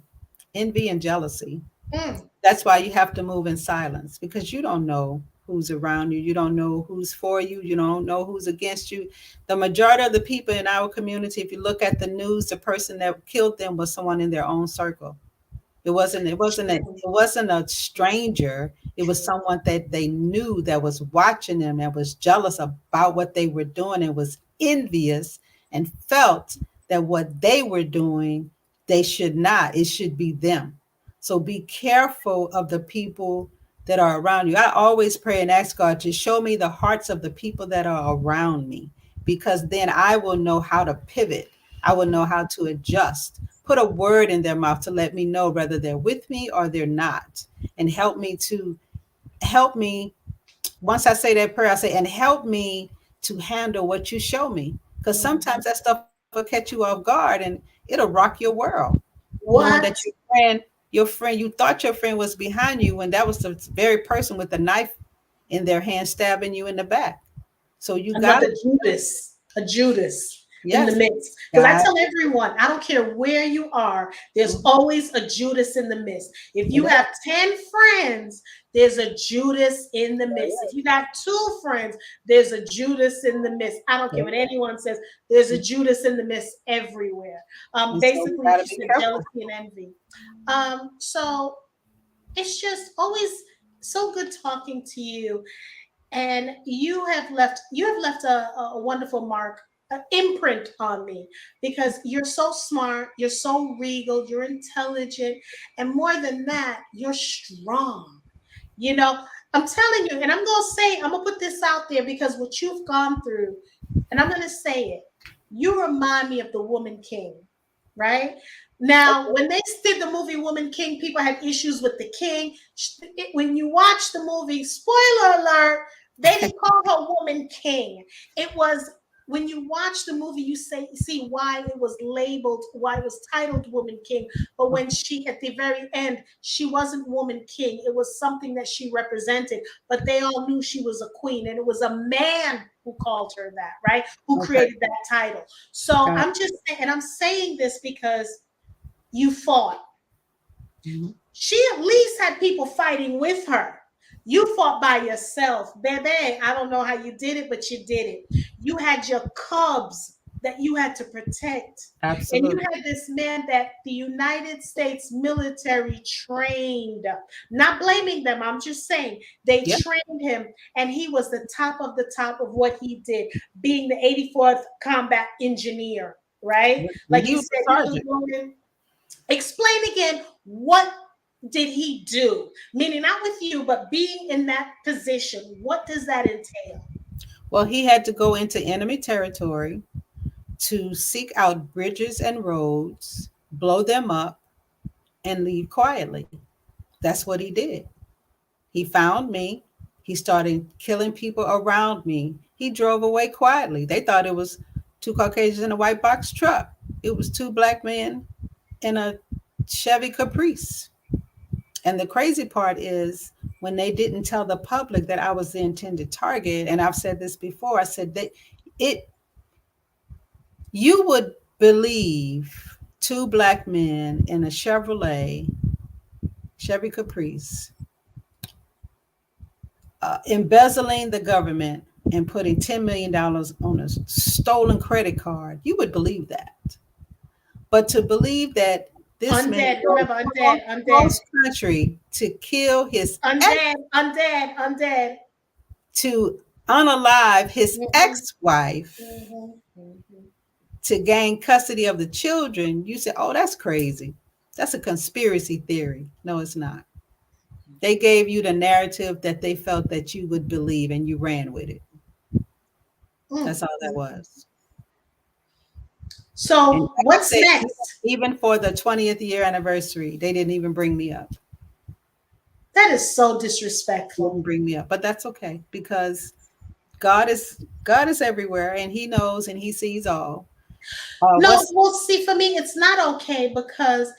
[SPEAKER 2] envy and jealousy.
[SPEAKER 1] Mm.
[SPEAKER 2] That's why you have to move in silence because you don't know who's around you. You don't know who's for you. You don't know who's against you. The majority of the people in our community, if you look at the news, the person that killed them was someone in their own circle. It wasn't a stranger. It was someone that they knew that was watching them, that was jealous about what they were doing and was envious and felt that what they were doing, they should not. It should be them. So be careful of the people that are around you. I always pray and ask God to show me the hearts of the people that are around me, because then I will know how to pivot. I will know how to adjust, put a word in their mouth to let me know whether they're with me or they're not, and help me. Once I say that prayer, I say, and help me to handle what you show me. Because sometimes that stuff will catch you off guard and it'll rock your world. Knowing that
[SPEAKER 1] What?
[SPEAKER 2] you thought your friend was behind you when that was the very person with the knife in their hand stabbing you in the back. So you
[SPEAKER 1] Another
[SPEAKER 2] gotta,
[SPEAKER 1] Judas, a Judas in the
[SPEAKER 2] yes,
[SPEAKER 1] midst. Because I
[SPEAKER 2] God.
[SPEAKER 1] tell everyone, I don't care where you are, there's
[SPEAKER 2] Mhm.
[SPEAKER 1] always a Judas in the midst. If you
[SPEAKER 2] And
[SPEAKER 1] have 10 friends, there's a Judas in the midst.
[SPEAKER 2] that-
[SPEAKER 1] If you got two friends, there's a Judas in the midst. I don't care what anyone says, there's a Judas in the midst everywhere.
[SPEAKER 2] and so we
[SPEAKER 1] Basically,
[SPEAKER 2] gotta
[SPEAKER 1] she
[SPEAKER 2] be
[SPEAKER 1] said
[SPEAKER 2] careful.
[SPEAKER 1] jealousy and envy. So it's just always so good talking to you, and you have left a wonderful mark, an imprint on me, because you're so smart, you're so regal, you're intelligent, and more than that, you're strong. you know I'm telling you, and I'm gonna put this out there because what you've gone through, and I'm gonna say it, you remind me of the Woman King, right? Now, when they did the movie Woman King, people had issues with the king. When you watch the movie, spoiler alert, they didn't call her Woman King. It was, when you watch the movie, see why it was labeled, why it was titled Woman King. But when she, at the very end, she wasn't Woman King. It was something that she represented, but they all knew she was a queen, and it was a man who called her that, right? Who
[SPEAKER 2] Okay.
[SPEAKER 1] created that title. So
[SPEAKER 2] Got
[SPEAKER 1] I'm just saying, and I'm saying this because you fought.
[SPEAKER 2] mhm.
[SPEAKER 1] She at least had people fighting with her. You fought by yourself, baby. I don't know how you did it, but you did it. You had your cubs that you had to protect. And you
[SPEAKER 2] Absolutely.
[SPEAKER 1] had this man that the United States military trained. Not blaming them, I'm just saying they
[SPEAKER 2] Yeah.
[SPEAKER 1] trained him, and he was the top of the top of what he did, being the 84th Combat Engineer, right?
[SPEAKER 2] And
[SPEAKER 1] Like
[SPEAKER 2] he
[SPEAKER 1] you
[SPEAKER 2] was
[SPEAKER 1] said,
[SPEAKER 2] a
[SPEAKER 1] he was
[SPEAKER 2] sergeant.
[SPEAKER 1] going. Explain again, what did he do? Meaning not with you, but being in that position. What does that entail?
[SPEAKER 2] Well, he had to go into enemy territory to seek out bridges and roads, blow them up, and leave quietly. That's what he did. He found me. He started killing people around me. He drove away quietly. They thought it was two Caucasians in a white box truck. It was two black men in a Chevy Caprice. And the crazy part is when they didn't tell the public that I was the intended target, and I've said this before, I said that it you would believe two black men in a Chevy Caprice, embezzling the government and putting $10 million on a stolen credit card. You would believe that. But to believe that this man
[SPEAKER 1] Undead.
[SPEAKER 2] goes
[SPEAKER 1] Remember, undead, undead,
[SPEAKER 2] cross country to kill his ex,
[SPEAKER 1] undead, undead, undead.
[SPEAKER 2] to unalive his
[SPEAKER 1] Mm-hmm,
[SPEAKER 2] ex-wife
[SPEAKER 1] mm-hmm, mm-hmm.
[SPEAKER 2] to gain custody of the children, you say, oh, that's crazy. That's a conspiracy theory. No, it's not. They gave you the narrative that they felt that you would believe and you ran with it. That's all that
[SPEAKER 1] Mm-hmm.
[SPEAKER 2] was. And
[SPEAKER 1] So,
[SPEAKER 2] like I
[SPEAKER 1] what's
[SPEAKER 2] said,
[SPEAKER 1] next?
[SPEAKER 2] even for the 20th year anniversary, they didn't even bring me up.
[SPEAKER 1] That is so disrespectful.
[SPEAKER 2] Wouldn't bring me up, but that's okay because God is everywhere, and He knows and He sees all.
[SPEAKER 1] No,
[SPEAKER 2] What's
[SPEAKER 1] well, see, for me, it's not okay because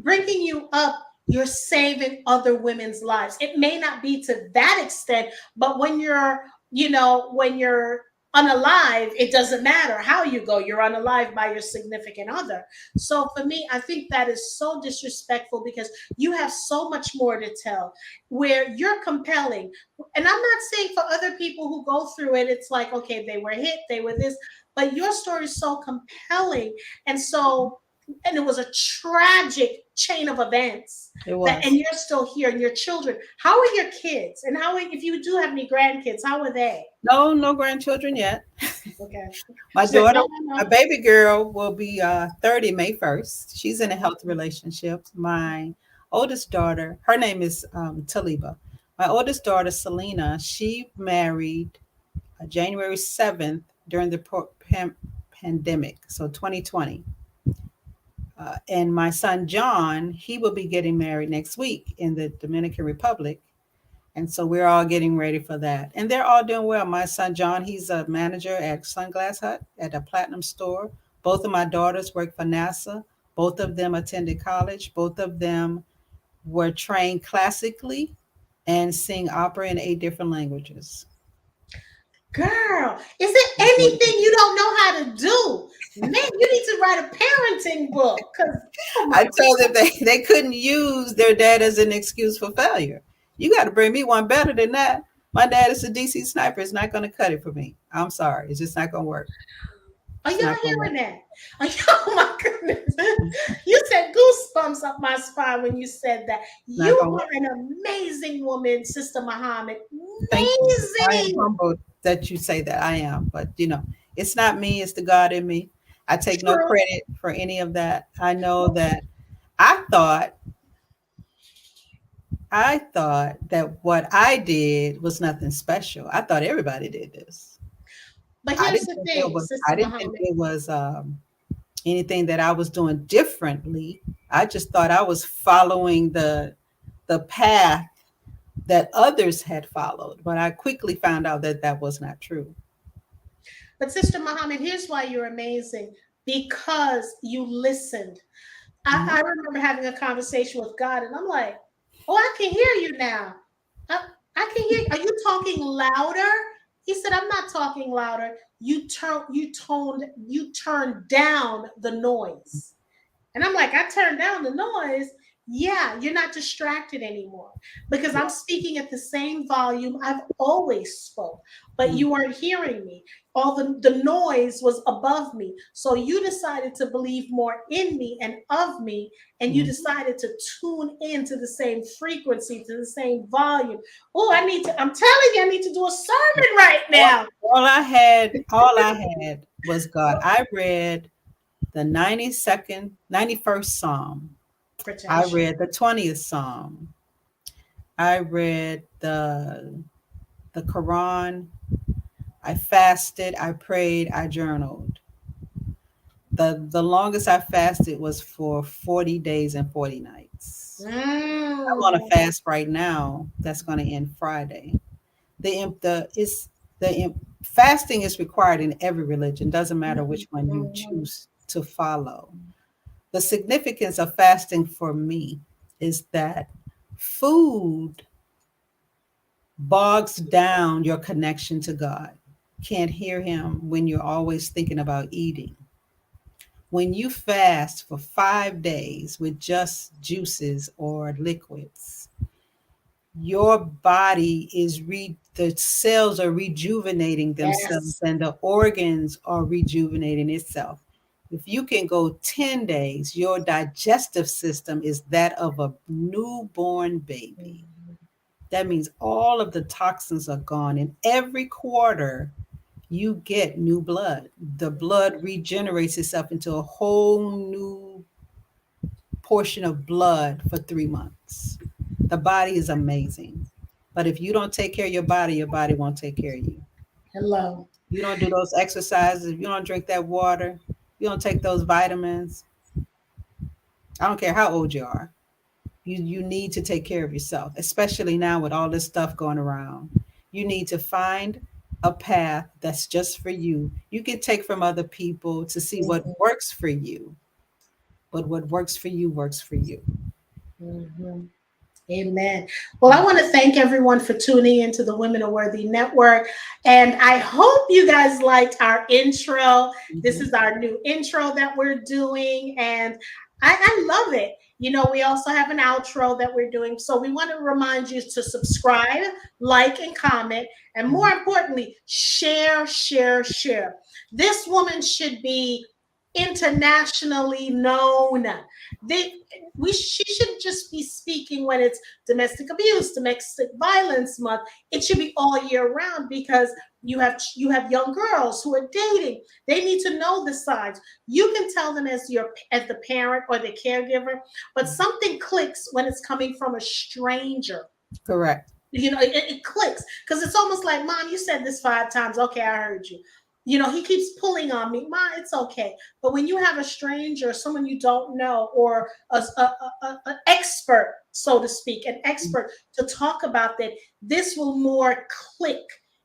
[SPEAKER 1] bringing you up, you're saving other women's lives. It may not be to that extent, but when when you're unalive, it doesn't matter how you go. You're unalive by your significant other. So for me, I think that is so disrespectful because you have so much more to tell where you're compelling. And I'm not saying for other people who go through it, it's like, okay, they were hit, they were this, but your story is so compelling and it was a tragic chain of events
[SPEAKER 2] it
[SPEAKER 1] that,
[SPEAKER 2] was?
[SPEAKER 1] and you're still here, and your children, how are your kids, and if you do have any grandkids, how are they?
[SPEAKER 2] No, no grandchildren yet.
[SPEAKER 1] Okay.
[SPEAKER 2] My
[SPEAKER 1] She said
[SPEAKER 2] daughter,
[SPEAKER 1] no, no,
[SPEAKER 2] my
[SPEAKER 1] no.
[SPEAKER 2] baby girl, will be 30 May 1st. She's in a healthy relationship. My oldest daughter, her name is Taliba. My oldest daughter, Selena, she married January 7th during the pandemic, so 2020. And my son, John, he will be getting married next week in the Dominican Republic. And so we're all getting ready for that. And they're all doing well. My son, John, he's a manager at Sunglass Hut at a platinum store. Both of my daughters work for NASA. Both of them attended college. Both of them were trained classically and sing opera in 8 different languages.
[SPEAKER 1] Girl, is there anything you don't know how to do? Man, you need to write a parenting book because, oh
[SPEAKER 2] I
[SPEAKER 1] my
[SPEAKER 2] told them they couldn't use their dad as an excuse for failure. You got to bring me one better than that. My dad is a DC sniper. It's not going to cut it for me. I'm sorry. It's just not going to work.
[SPEAKER 1] Are
[SPEAKER 2] It's
[SPEAKER 1] y'all
[SPEAKER 2] not going to work.
[SPEAKER 1] hearing that? Oh my goodness. You said goosebumps up my spine when you said that.
[SPEAKER 2] It's not
[SPEAKER 1] You
[SPEAKER 2] going to
[SPEAKER 1] are
[SPEAKER 2] work.
[SPEAKER 1] an amazing woman, Sister Muhammad.
[SPEAKER 2] Thank you. I am
[SPEAKER 1] Amazing.
[SPEAKER 2] humbled that you say that. I am. But, it's not me. It's the God in me. I take no
[SPEAKER 1] True.
[SPEAKER 2] credit for any of that. I know that I thought that what I did was nothing special. I thought everybody did this.
[SPEAKER 1] But
[SPEAKER 2] I
[SPEAKER 1] here's
[SPEAKER 2] didn't
[SPEAKER 1] the
[SPEAKER 2] think it
[SPEAKER 1] thing,
[SPEAKER 2] was I
[SPEAKER 1] Sister
[SPEAKER 2] didn't think
[SPEAKER 1] Muhammad.
[SPEAKER 2] it was anything that I was doing differently. I just thought I was following the path that others had followed, but I quickly found out that that was not true.
[SPEAKER 1] But Sister Muhammad, here's why you're amazing. Because you listened. I
[SPEAKER 2] Mhm.
[SPEAKER 1] remember having a conversation with God, and I'm like, oh, I can hear you now. I, I can hear. Are you talking louder? He said, I'm not talking louder. You turned down the noise. And I'm like, I turned down the noise. Yeah, you're not distracted anymore because I'm speaking at the same volume I've always spoke, but
[SPEAKER 2] Mhm.
[SPEAKER 1] you weren't hearing me. All the noise was above me. So you decided to believe more in me and of me, and you
[SPEAKER 2] Mhm.
[SPEAKER 1] decided to tune into the same frequency, to the same volume. Oh, I'm telling you, I need to do a sermon right
[SPEAKER 2] All,
[SPEAKER 1] now.
[SPEAKER 2] all I had was God. I read the 91st Psalm. I
[SPEAKER 1] Protection.
[SPEAKER 2] read the 20th Psalm. I read the Quran. I fasted, I prayed, I journaled. The longest I fasted was for 40 days and 40 nights. I'm on a
[SPEAKER 1] Mm.
[SPEAKER 2] fast right now that's going to end Friday. Fasting is required in every religion. Doesn't matter which one you
[SPEAKER 1] Mhm.
[SPEAKER 2] choose to follow. The significance of fasting for me is that food bogs down your connection to God. Can't hear Him when you're always thinking about eating. When you fast for 5 days with just juices or liquids, your body the cells are rejuvenating themselves
[SPEAKER 1] Yes.
[SPEAKER 2] and the organs are rejuvenating itself. If you can go 10 days, your digestive system is that of a newborn baby. That means all of the toxins are gone. And every quarter, you get new blood. The blood regenerates itself into a whole new portion of blood for 3 months. The body is amazing. But if you don't take care of your body won't take care of you.
[SPEAKER 1] Hello.
[SPEAKER 2] You don't do those exercises, if you don't drink that water, you don't take those vitamins. I don't care how old you are. You need to take care of yourself, especially now with all this stuff going around. You need to find a path that's just for you. You can take from other people to see what works for you, but what works for you works for you.
[SPEAKER 1] Mhm. Amen. Well, I want to thank everyone for tuning into the Women Are Worthy Network. And I hope you guys liked our intro. This
[SPEAKER 2] Mhm.
[SPEAKER 1] is our new intro that we're doing. And I love it. You know, we also have an outro that we're doing. So we want to remind you to subscribe, like, and comment. And more importantly, share, share, share. This woman should be internationally known. They, she shouldn't just be speaking when it's domestic abuse, domestic violence month. It should be all year round because you have young girls who are dating. They need to know the signs. You can tell them as the parent or the caregiver, but something clicks when it's coming from a stranger.
[SPEAKER 2] Correct.
[SPEAKER 1] You know, it clicks because it's almost like, Mom, you said this 5 times. Okay, I heard you. You know, he keeps pulling on me. Mom, it's okay. But when you have a stranger, someone you don't know, or an expert, so to speak, an expert to talk about that, this will more click.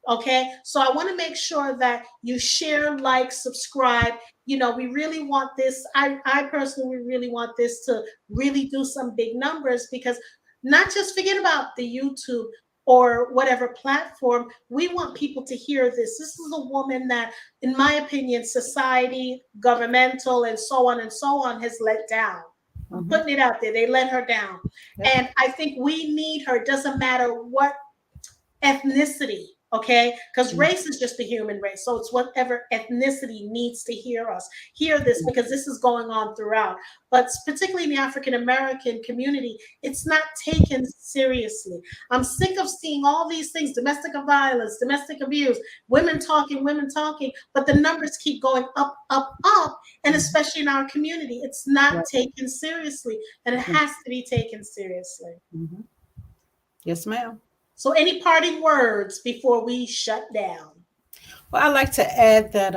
[SPEAKER 1] Okay, so I want to make sure that you share, like, subscribe. You know, we really want this. I personally really want this to really do some big numbers because not just forget about the YouTube or whatever platform. We want people to hear this. This is a woman that, in my opinion, society, governmental, and so on has let down. I'm
[SPEAKER 2] Mhm.
[SPEAKER 1] putting it out there. They let her down.
[SPEAKER 2] Yep.
[SPEAKER 1] And I think we need her. It doesn't matter what ethnicity, okay? Because
[SPEAKER 2] Mhm.
[SPEAKER 1] race is just the human race. So it's whatever ethnicity needs to hear this, because this is going on throughout. But particularly in the African American community, it's not taken seriously. I'm sick of seeing all these things: domestic violence, domestic abuse, women talking, but the numbers keep going up, up, up. And
[SPEAKER 2] Mhm.
[SPEAKER 1] especially in our community, it's not
[SPEAKER 2] Right.
[SPEAKER 1] taken seriously, and it has to be taken seriously.
[SPEAKER 2] Mhm. Yes, ma'am.
[SPEAKER 1] So, any parting words before we shut down?
[SPEAKER 2] Well, I like to add that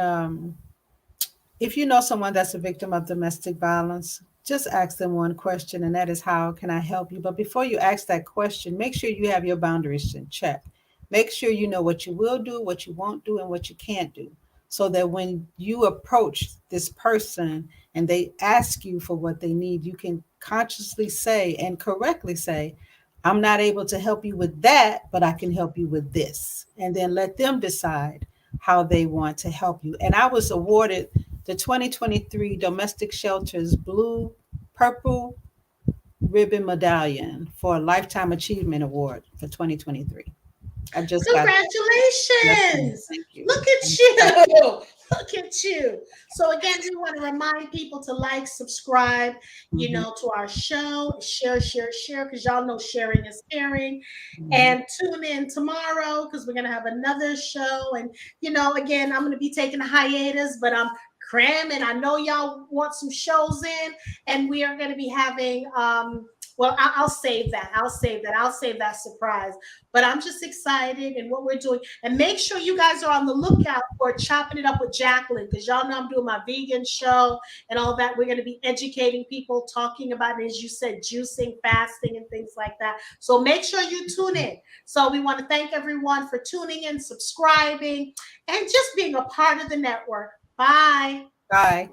[SPEAKER 2] if you know someone that's a victim of domestic violence, just ask them one question, and that is, how can I help you? But before you ask that question, make sure you have your boundaries in check. Make sure you know what you will do, what you won't do, and what you can't do. So that when you approach this person and they ask you for what they need, you can consciously say and correctly say, I'm not able to help you with that, but I can help you with this. And then let them decide how they want to help you. And I was awarded the 2023 Domestic Shelters Blue Purple Ribbon Medallion for a Lifetime Achievement Award for 2023. I just got that. Yes, ma'am.
[SPEAKER 1] Congratulations.
[SPEAKER 2] Thank you.
[SPEAKER 1] Look at
[SPEAKER 2] I'm
[SPEAKER 1] you.
[SPEAKER 2] excited.
[SPEAKER 1] Look at you. So, again, we want to remind people to like, subscribe,
[SPEAKER 2] Mhm,
[SPEAKER 1] to our show, share, share, share, because y'all know sharing is caring.
[SPEAKER 2] mhm.
[SPEAKER 1] And tune in tomorrow because we're going to have another show. And, again, I'm going to be taking a hiatus, but I'm cramming. I know y'all want some shows in, and we are going to be having, well, I'll save that. I'll save that surprise. But I'm just excited in what we're doing. And make sure you guys are on the lookout for Chopping It Up with Jacqueline, because y'all know I'm doing my vegan show and all that. We're going to be educating people, talking about, as you said, juicing, fasting, and things like that. So make sure you tune in. So we want to thank everyone for tuning in, subscribing, and just being a part of the network. Bye.
[SPEAKER 2] Bye.